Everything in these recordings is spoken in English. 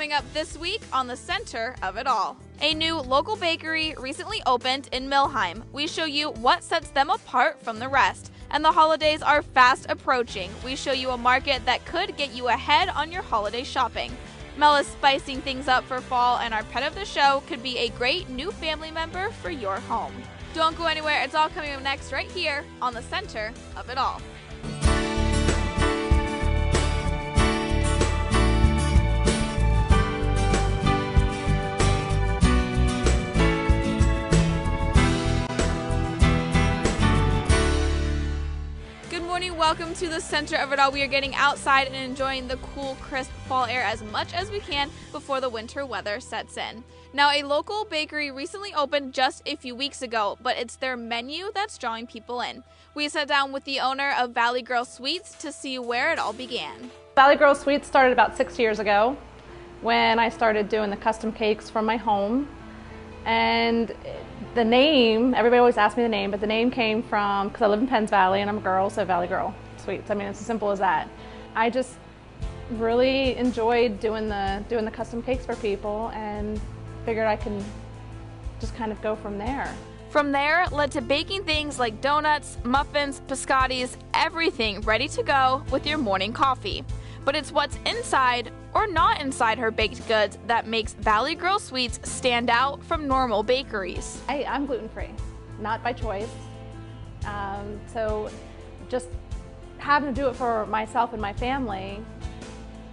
coming up this week on the center of it all. A new local bakery recently opened in Millheim. We show you what sets them apart from the rest. And the holidays are fast approaching. We show you a market that could get you ahead on your holiday shopping. Mel is spicing things up for fall, and our pet of the show could be a great new family member for your home. Don't go anywhere. It's all coming up next right here on the center of it all. Welcome to the center of it all. We are getting outside and enjoying the cool, crisp fall air as much as we can before the winter weather sets in. Now, a local bakery recently opened just a few weeks ago, but it's their menu that's drawing people in. We sat down with the owner of Valley Girl Sweets to see where it all began. Valley Girl Sweets started about 6 years ago when I started doing the custom cakes from my home. And the name, everybody always asks me the name, but the name came from, because I live in Penns Valley and I'm a girl, so Valley Girl Sweets. I mean, it's as simple as that. I just really enjoyed doing the custom cakes for people and figured I can just kind of go from there. From there, led to baking things like donuts, muffins, biscottis, everything ready to go with your morning coffee. But it's what's inside or not inside her baked goods that makes Valley Girl Sweets stand out from normal bakeries. I'm gluten-free, not by choice. So just having to do it for myself and my family,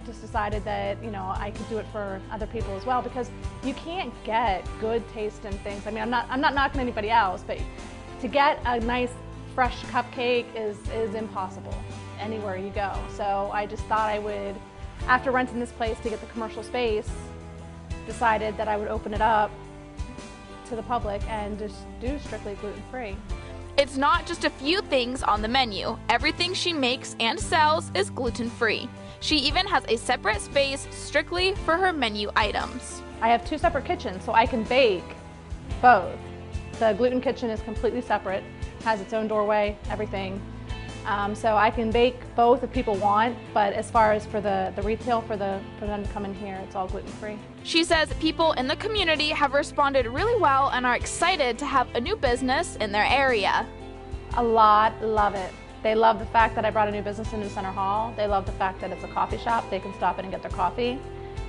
just decided that, you know, I could do it for other people as well, because you can't get good tasting things. I mean, I'm not knocking anybody else, but to get a nice fresh cupcake is impossible anywhere you go. So I just thought I would, after renting this place to get the commercial space, decided that I would open it up to the public and just do strictly gluten-free. It's not just a few things on the menu. Everything she makes and sells is gluten-free. She even has a separate space strictly for her menu items. I have 2 separate kitchens, so I can bake both. The gluten kitchen is completely separate, has its own doorway, everything. So I can bake both if people want, but as far as for the retail, for them to come in here, it's all gluten-free. She says people in the community have responded really well and are excited to have a new business in their area. A lot love it. They love the fact that I brought a new business into Center Hall. They love the fact that it's a coffee shop. They can stop in and get their coffee.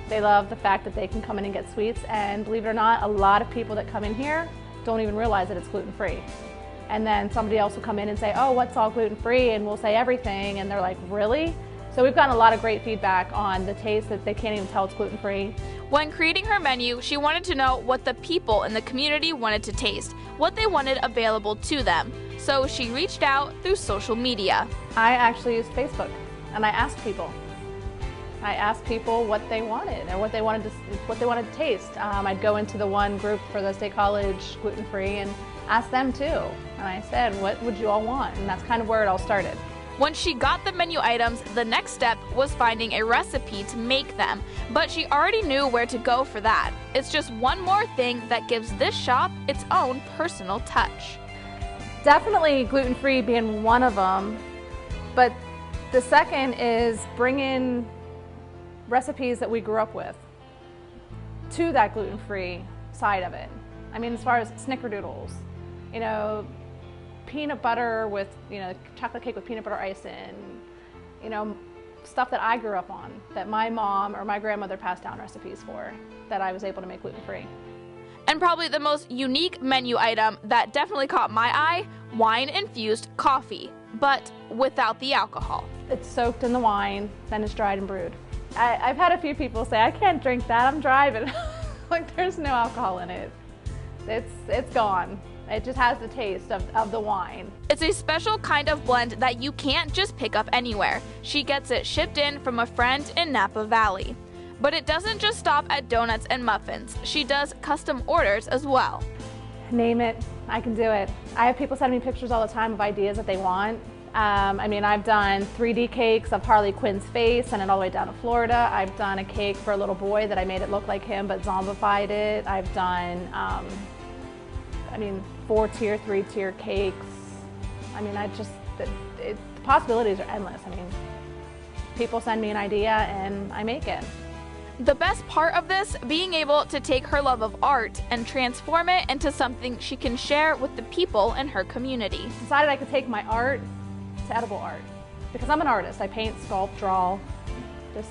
They love the fact that they can come in and get sweets, and believe it or not, a lot of people that come in here don't even realize that it's gluten-free. And then somebody else will come in and say, oh, what's all gluten-free? And we'll say everything, and they're like, really? So we've gotten a lot of great feedback on the taste, that they can't even tell it's gluten-free. When creating her menu, she wanted to know what the people in the community wanted to taste, what they wanted available to them. So she reached out through social media. I actually used Facebook, and I asked people. I asked people what they wanted or what they wanted to taste. I'd go into the one group for the State College gluten-free and ask them too. And I said, what would you all want? And that's kind of where it all started. Once she got the menu items, the next step was finding a recipe to make them. But she already knew where to go for that. It's just one more thing that gives this shop its own personal touch. Definitely gluten-free being one of them, but the second is bringing recipes that we grew up with to that gluten-free side of it. I mean, as far as snickerdoodles, you know, peanut butter with, you know, chocolate cake with peanut butter icing, you know, stuff that I grew up on, that my mom or my grandmother passed down recipes for, that I was able to make gluten-free. And probably the most unique menu item that definitely caught my eye, wine-infused coffee, but without the alcohol. It's soaked in the wine, then it's dried and brewed. I've had a few people say, I can't drink that, I'm driving. Like, there's no alcohol in it. It's gone. It just has the taste of the wine. It's a special kind of blend that you can't just pick up anywhere. She gets it shipped in from a friend in Napa Valley. But it doesn't just stop at donuts and muffins. She does custom orders as well. Name it, I can do it. I have people sending me pictures all the time of ideas that they want. I mean, I've done 3D cakes of Harley Quinn's face, sent it all the way down to Florida. I've done a cake for a little boy that I made it look like him but zombified it. I've done, 4-tier, 3-tier cakes. I mean, the possibilities are endless. I mean, people send me an idea and I make it. The best part of this, being able to take her love of art and transform it into something she can share with the people in her community. I decided I could take my art to edible art because I'm an artist. I paint, sculpt, draw, just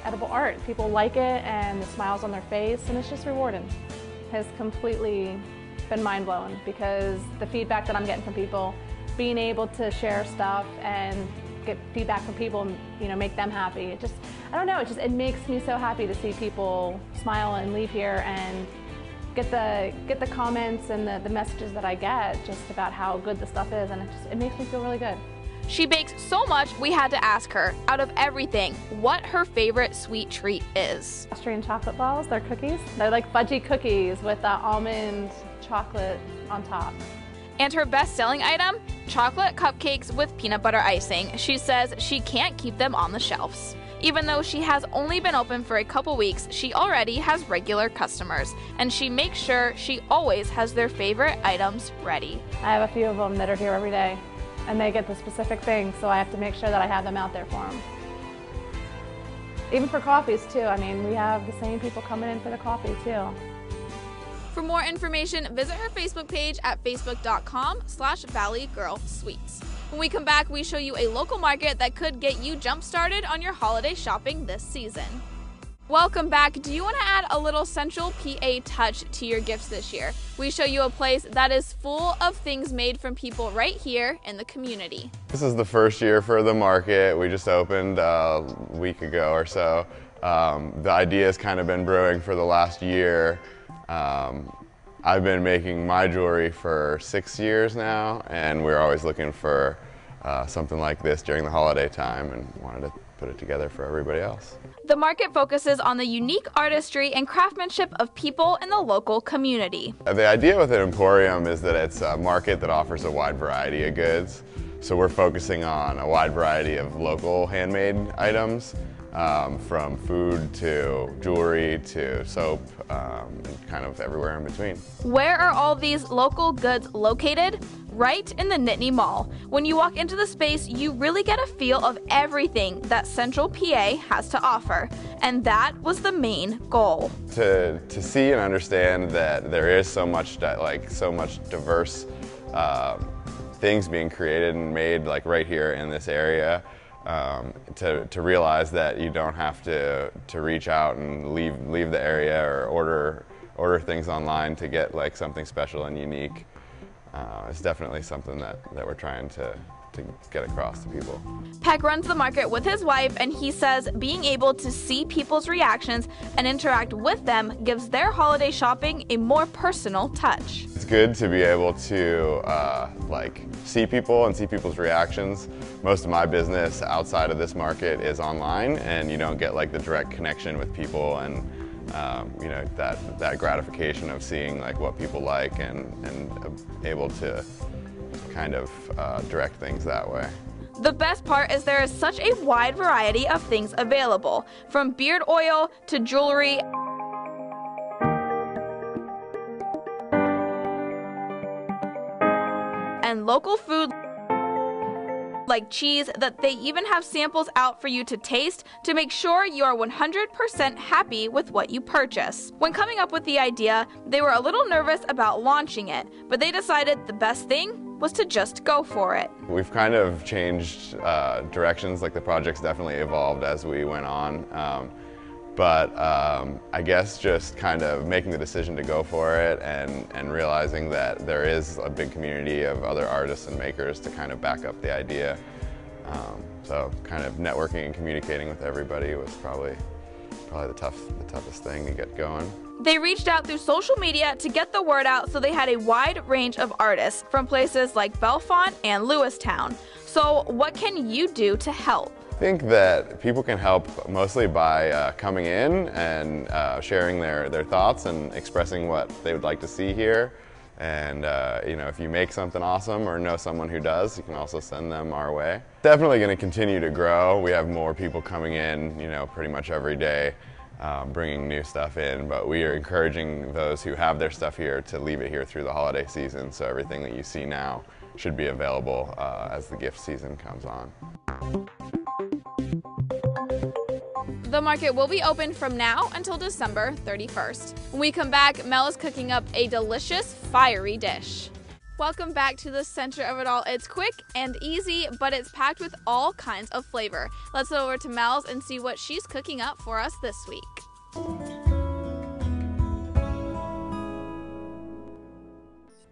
edible art. People like it and the smiles on their face, and it's just rewarding. Has completely been mind-blowing because the feedback that I'm getting from people, being able to share stuff and get feedback from people and, you know, make them happy. It just, I don't know, it makes me so happy to see people smile and leave here and get the comments and the messages that I get just about how good the stuff is, and it makes me feel really good. She bakes so much we had to ask her, out of everything, what her favorite sweet treat is. Austrian chocolate balls, they're cookies. They're like fudgy cookies with almond chocolate on top. And her best-selling item? Chocolate cupcakes with peanut butter icing. She says she can't keep them on the shelves. Even though she has only been open for a couple weeks, she already has regular customers, and she makes sure she always has their favorite items ready. I have a few of them that are here every day, and they get the specific thing, so I have to make sure that I have them out there for them. Even for coffees too. I mean, we have the same people coming in for the coffee too. For more information, visit her Facebook page at facebook.com/valleygirlsweets. When we come back, we show you a local market that could get you jump-started on your holiday shopping this season. Welcome back. Do you want to add a little Central PA touch to your gifts this year? We show you a place that is full of things made from people right here in the community. This is the first year for the market. We just opened a week ago or so. The idea has kind of been brewing for the last year. I've been making my jewelry for 6 years now, and we're always looking for something like this during the holiday time, and wanted to put it together for everybody else. The market focuses on the unique artistry and craftsmanship of people in the local community. The idea with an emporium is that it's a market that offers a wide variety of goods. So we're focusing on a wide variety of local handmade items, from food to jewelry to soap, and kind of everywhere in between. Where are all these local goods located? Right in the Nittany Mall. When you walk into the space, you really get a feel of everything that Central PA has to offer, and that was the main goal. To see and understand that there is so much diverse things being created and made right here in this area. To realize that you don't have to reach out and leave the area or order things online to get something special and unique. It's definitely something that we're trying to get across to people. Peck runs the market with his wife, and he says being able to see people's reactions and interact with them gives their holiday shopping a more personal touch. It's good to be able to see people and see people's reactions. Most of my business outside of this market is online, and you don't get the direct connection with people and that gratification of seeing what people like and able to kind of direct things that way. The best part is there is such a wide variety of things available, from beard oil to jewelry and local food like cheese, that they even have samples out for you to taste to make sure you are 100% happy with what you purchase. When coming up with the idea, they were a little nervous about launching it, but they decided the best thing was to just go for it. We've kind of changed directions, the project's definitely evolved as we went on. I guess just kind of making the decision to go for it and realizing that there is a big community of other artists and makers to kind of back up the idea. So kind of networking and communicating with everybody was probably the toughest thing to get going. They reached out through social media to get the word out, so they had a wide range of artists from places like Bellefonte and Lewistown. So what can you do to help? I think that people can help mostly by coming in and sharing their thoughts and expressing what they would like to see here. And if you make something awesome or know someone who does, you can also send them our way. Definitely going to continue to grow. We have more people coming in, pretty much every day, bringing new stuff in. But we are encouraging those who have their stuff here to leave it here through the holiday season. So everything that you see now should be available as the gift season comes on. The market will be open from now until December 31st. When we come back, Mel is cooking up a delicious, fiery dish. Welcome back to the center of it all. It's quick and easy, but it's packed with all kinds of flavor. Let's go over to Mel's and see what she's cooking up for us this week.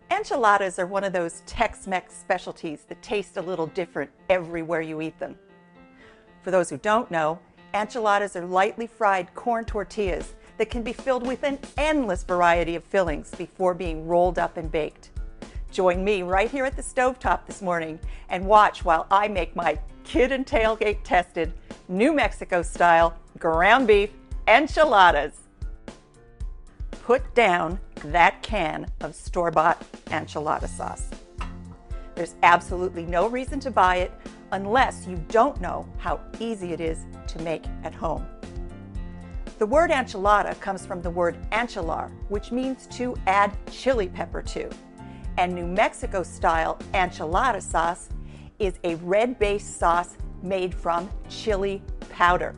Enchiladas are one of those Tex-Mex specialties that taste a little different everywhere you eat them. For those who don't know, enchiladas are lightly fried corn tortillas that can be filled with an endless variety of fillings before being rolled up and baked. Join me right here at the stovetop this morning and watch while I make my kid and tailgate tested New Mexico style ground beef enchiladas. Put down that can of store-bought enchilada sauce. There's absolutely no reason to buy it unless you don't know how easy it is to make at home. The word enchilada comes from the word enchilar, which means to add chili pepper to. And New Mexico style enchilada sauce is a red-based sauce made from chili powder.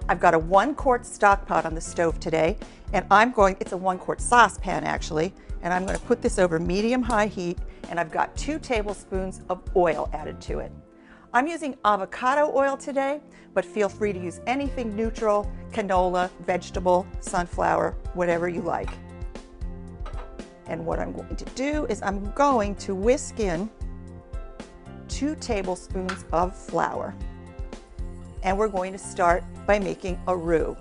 I've got a 1-quart stock pot on the stove today, and it's a 1-quart saucepan actually, and I'm going to put this over medium-high heat, and I've got 2 tablespoons of oil added to it. I'm using avocado oil today, but feel free to use anything neutral, canola, vegetable, sunflower, whatever you like. And what I'm going to do is I'm going to whisk in 2 tablespoons of flour. And we're going to start by making a roux.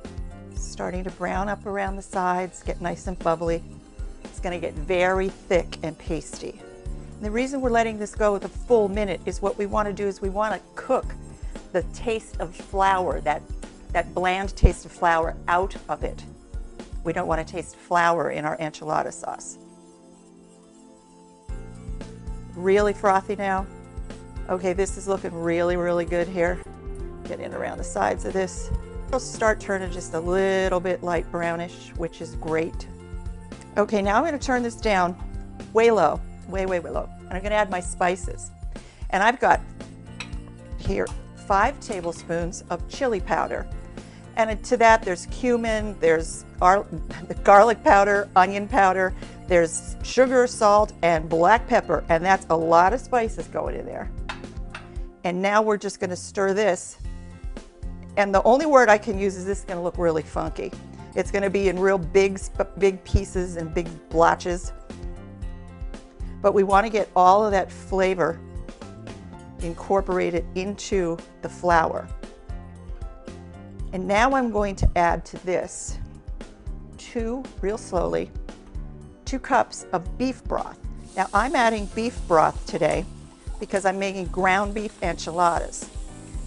Starting to brown up around the sides, get nice and bubbly. It's going to get very thick and pasty. And the reason we're letting this go with a full minute is what we want to do is we want to cook the taste of flour, that bland taste of flour out of it. We don't want to taste flour in our enchilada sauce. Really frothy now. Okay, this is looking really, really good here. Get in around the sides of this. It'll start turning just a little bit light brownish, which is great. Okay, now I'm going to turn this down way low, way low. And I'm going to add my spices. And I've got here 5 tablespoons of chili powder. And to that there's cumin, there's garlic powder, onion powder, there's sugar, salt, and black pepper, and that's a lot of spices going in there. And now we're just going to stir this. And the only word I can use is this is going to look really funky. It's going to be in real big pieces and big blotches. But we want to get all of that flavor incorporated into the flour. And now I'm going to add to this real slowly, 2 cups of beef broth. Now I'm adding beef broth today because I'm making ground beef enchiladas.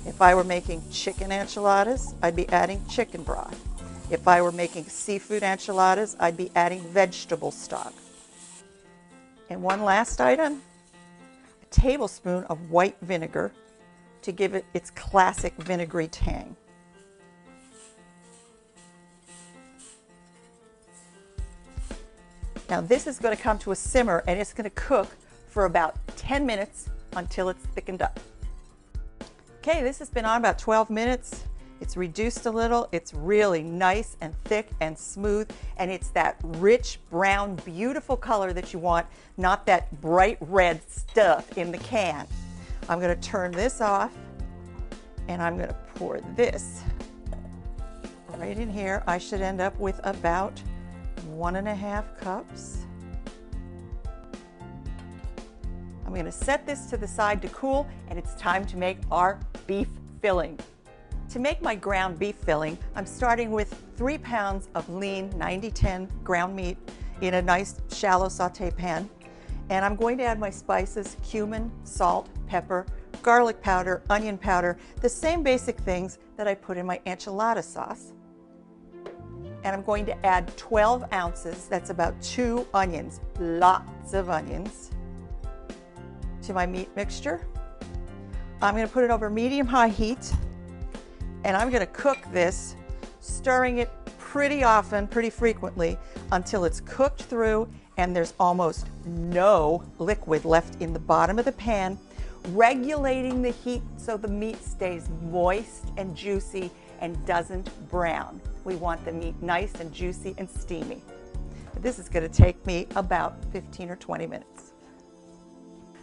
If I were making chicken enchiladas, I'd be adding chicken broth. If I were making seafood enchiladas, I'd be adding vegetable stock. And one last item, a tablespoon of white vinegar to give it its classic vinegary tang. Now this is going to come to a simmer and it's going to cook for about 10 minutes until it's thickened up. Okay, this has been on about 12 minutes. It's reduced a little. It's really nice and thick and smooth, and it's that rich brown, beautiful color that you want, not that bright red stuff in the can. I'm going to turn this off and I'm going to pour this right in here. I should end up with about 1.5 cups. I'm going to set this to the side to cool, and it's time to make our beef filling. To make my ground beef filling, I'm starting with 3 pounds of lean 90-10 ground meat in a nice shallow saute pan. And I'm going to add my spices, cumin, salt, pepper, garlic powder, onion powder, the same basic things that I put in my enchilada sauce. And I'm going to add 12 ounces, that's about 2 onions, lots of onions, to my meat mixture. I'm going to put it over medium-high heat, and I'm going to cook this, stirring it pretty often, pretty frequently, until it's cooked through and there's almost no liquid left in the bottom of the pan, regulating the heat so the meat stays moist and juicy and doesn't brown. We want the meat nice and juicy and steamy. This is going to take me about 15 or 20 minutes.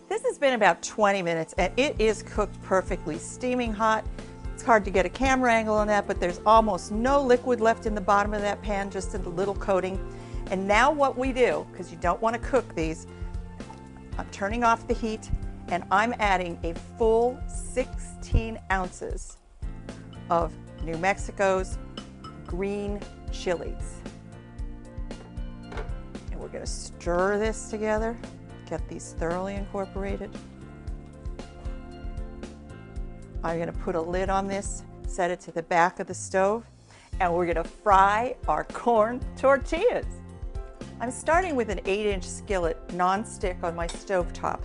This has been about 20 minutes and it is cooked perfectly, steaming hot. It's hard to get a camera angle on that, but there's almost no liquid left in the bottom of that pan, just a little coating. And now what we do, because you don't want to cook these, I'm turning off the heat and I'm adding a full 16 ounces of New Mexico's green chilies. And we're going to stir this together, get these thoroughly incorporated. I'm going to put a lid on this, set it to the back of the stove, and we're going to fry our corn tortillas. I'm starting with an 8-inch skillet non-stick on my stovetop.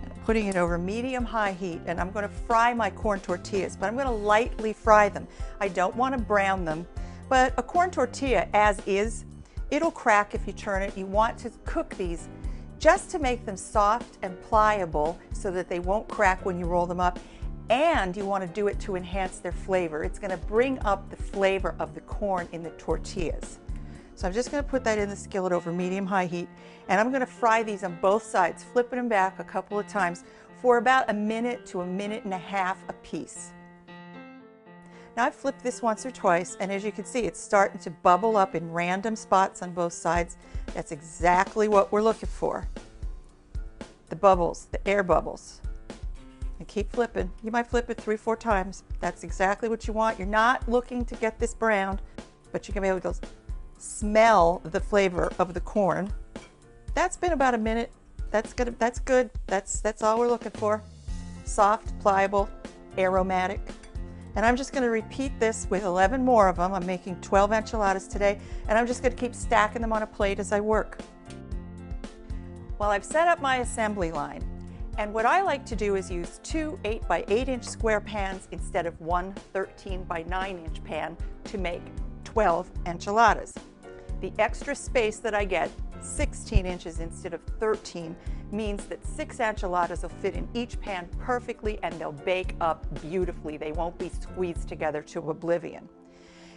I'm putting it over medium-high heat, and I'm going to fry my corn tortillas, but I'm going to lightly fry them. I don't want to brown them, but a corn tortilla as is, it'll crack if you turn it. You want to cook these just to make them soft and pliable so that they won't crack when you roll them up. And you want to do it to enhance their flavor. It's going to bring up the flavor of the corn in the tortillas. So I'm just going to put that in the skillet over medium-high heat, and I'm going to fry these on both sides, flipping them back a couple of times for about a minute to a minute and a half a piece. Now I've flipped this once or twice, and as you can see, it's starting to bubble up in random spots on both sides. That's exactly what we're looking for. The bubbles, the air bubbles. And keep flipping. You might flip it 3 or 4 times. That's exactly what you want. You're not looking to get this browned, but you can be able to smell the flavor of the corn. That's been about a minute. That's good. That's all we're looking for. Soft, pliable, aromatic. And I'm just going to repeat this with 11 more of them. I'm making 12 enchiladas today, and I'm just going to keep stacking them on a plate as I work. Well, I've set up my assembly line. And what I like to do is use 2 8 by 8 inch square pans instead of 1 13 by 9 inch pan to make 12 enchiladas. The extra space that I get, 16 inches instead of 13, means that 6 enchiladas will fit in each pan perfectly and they'll bake up beautifully. They won't be squeezed together to oblivion.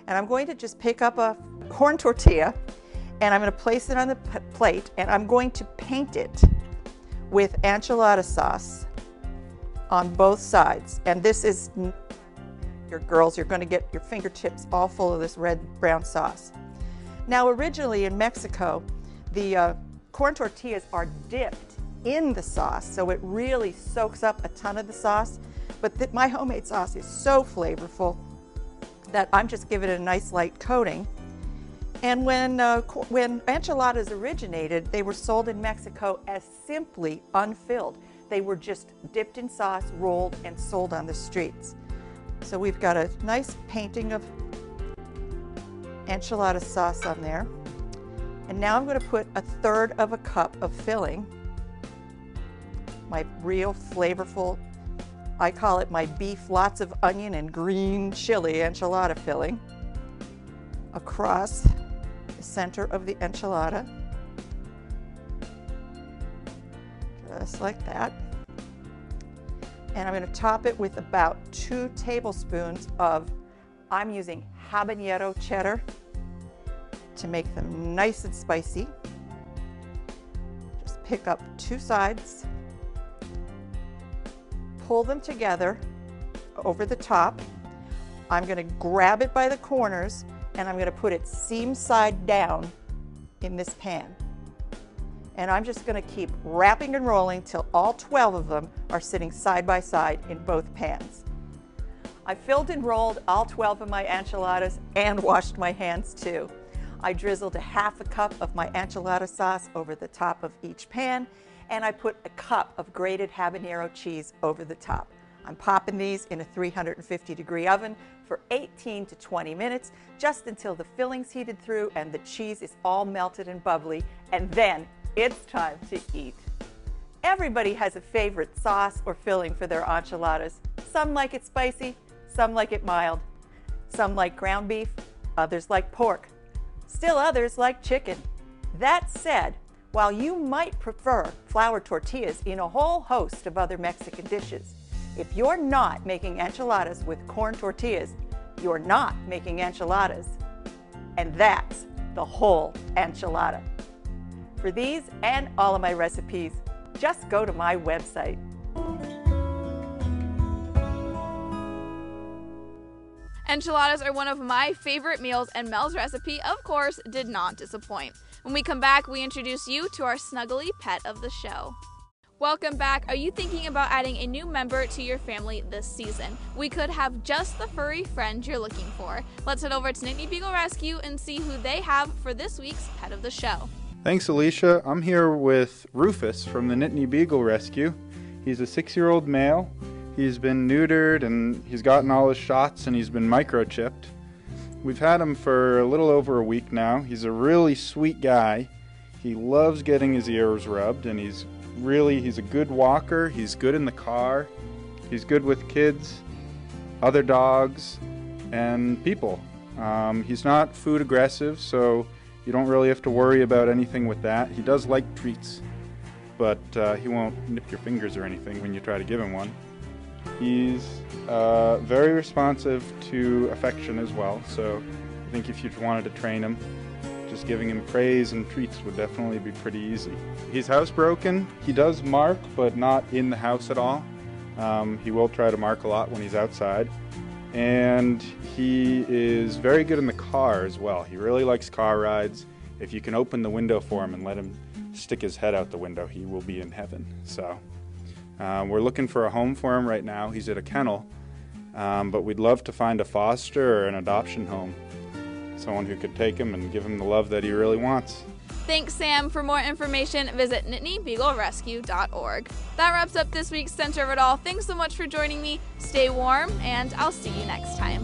And I'm going to just pick up a corn tortilla and I'm going to place it on the plate and I'm going to paint it with enchilada sauce on both sides. And this is, your girls, you're going to get your fingertips all full of this red brown sauce. Now originally in Mexico, the corn tortillas are dipped in the sauce, so it really soaks up a ton of the sauce. But my homemade sauce is so flavorful that I'm just giving it a nice light coating. And when enchiladas originated, they were sold in Mexico as simply unfilled. They were just dipped in sauce, rolled, and sold on the streets. So we've got a nice painting of enchilada sauce on there. And now I'm going to put 1/3 cup of filling, my real flavorful, I call it my beef, lots of onion and green chili enchilada filling, across the center of the enchilada, just like that. And I'm going to top it with about 2 tablespoons of, I'm using habanero cheddar to make them nice and spicy. Just pick up 2 sides, pull them together over the top. I'm going to grab it by the corners and I'm going to put it seam side down in this pan. And I'm just going to keep wrapping and rolling till all 12 of them are sitting side by side in both pans. I filled and rolled all 12 of my enchiladas and washed my hands too. I drizzled 1/2 cup of my enchilada sauce over the top of each pan, and I put 1 cup of grated habanero cheese over the top. I'm popping these in a 350-degree oven for 18 to 20 minutes, just until the filling's heated through and the cheese is all melted and bubbly, and then it's time to eat. Everybody has a favorite sauce or filling for their enchiladas. Some like it spicy, some like it mild. Some like ground beef, others like pork. Still others like chicken. That said, while you might prefer flour tortillas in a whole host of other Mexican dishes, if you're not making enchiladas with corn tortillas, you're not making enchiladas. And that's the whole enchilada. For these and all of my recipes, just go to my website. Enchiladas are one of my favorite meals, and Mel's recipe, of course, did not disappoint. When we come back, we introduce you to our snuggly pet of the show. Welcome back. Are you thinking about adding a new member to your family this season? We could have just the furry friend you're looking for. Let's head over to Nittany Beagle Rescue and see who they have for this week's pet of the show. Thanks, Alicia. I'm here with Rufus from the Nittany Beagle Rescue. He's a 6-year-old male. He's been neutered and he's gotten all his shots and he's been microchipped. We've had him for a little over a week now. He's a really sweet guy. He loves getting his ears rubbed, and he's a good walker. He's good in the car. He's good with kids, other dogs, and people. He's not food aggressive, so you don't really have to worry about anything with that. He does like treats, but he won't nip your fingers or anything when you try to give him one. He's very responsive to affection as well, so I think if you wanted to train him, just giving him praise and treats would definitely be pretty easy. He's housebroken. He does mark, but not in the house at all. He will try to mark a lot when he's outside. And he is very good in the car as well. He really likes car rides. If you can open the window for him and let him stick his head out the window, he will be in heaven. So we're looking for a home for him right now. He's at a kennel, but we'd love to find a foster or an adoption home. Someone who could take him and give him the love that he really wants. Thanks, Sam. For more information, visit NittanyBeagleRescue.org. That wraps up this week's Center of It All. Thanks so much for joining me. Stay warm, and I'll see you next time.